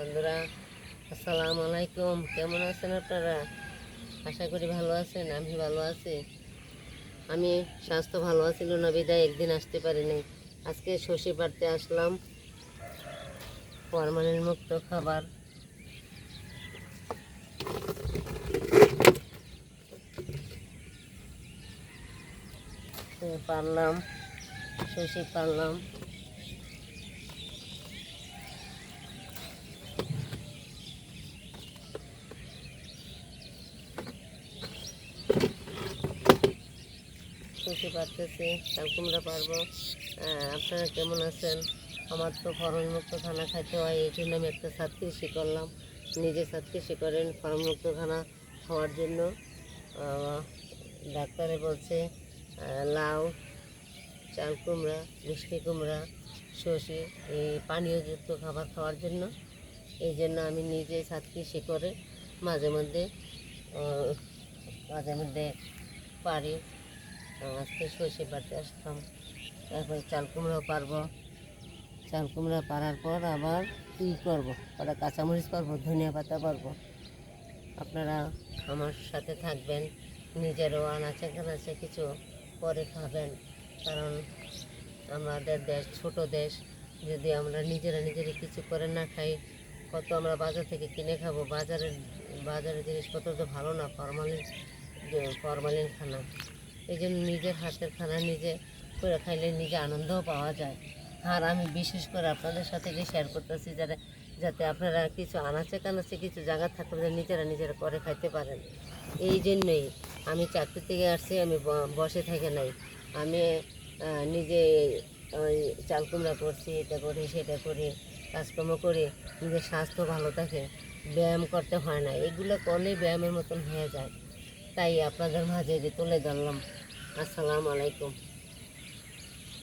বন্ধুরা আসসালামু আলাইকুম। কেমন আছেন আপনারা? আশা করি ভালো আছেন। আমি ভালো আছি। আমি স্বাস্থ্য ভালো ছিল না বিদায় একদিন আসতে পারিনি। আজকে শশী পাড়তে আসলাম। ফরমালিন মুক্ত খাবার পারলাম, শশী পারলাম। শশী পারতেছি, চাল কুমড়া পারবো। আপনারা কেমন আছেন? আমার তো ফরমুক্ত খানা খাইতে হয়, এই জন্য আমি একটা ছাদ কৃষি করলাম। নিজে ছাদ কৃষি করেন ফরমুক্ত খানা খাওয়ার জন্য। ডাক্তারে বলছে লাউ, চাল কুমড়া, মিষ্টি কুমড়া, শসি এই পানীয়যুক্ত খাবার খাওয়ার জন্য। এই জন্য আমি নিজে ছাদ কৃষি করে মাঝে মধ্যে পারি। আজকে সর্ষে পাড়তে আসতাম, তারপরে চাল কুমড়াও পারবো। চাল কুমড়া পারার পর আবার কী করবো, ওটা কাঁচামরিচ পারবো, ধনিয়া পাতা পারবো। আপনারা আমার সাথে থাকবেন, নিজেরও আনাচে কানাচে কিছু করে খাবেন। কারণ আমাদের দেশ ছোট দেশ, যদি আমরা নিজেরা কিছু করে না খাই, কত আমরা বাজার থেকে কিনে খাবো। বাজারের জিনিসপত্র তো ভালো না, ফরমালিন খানা। এই জন্য নিজের হাতের খানা নিজে করে খাইলে নিজে আনন্দও পাওয়া যায়। আর আমি বিশেষ করে আপনাদের সাথে শেয়ার করতেছি যাতে আপনারা কিছু আনাচে কানাচে কিছু জায়গা থাকলে নিজেরা করে খাইতে পারেন। এই জন্যই আমি চাকরি থেকে আসছি, আমি বসে থেকে নাই। আমি নিজে ওই চাল কুমড়া করছি, এটা করি সেটা করি, কাজকর্ম করে নিজের স্বাস্থ্য ভালো থাকে। ব্যায়াম করতে হয় না, এগুলো করলেই ব্যায়ামের মতন হয়ে যায়। তাই আপনাদের মাঝে তুলে ধরলাম। আসসালামু আলাইকুম।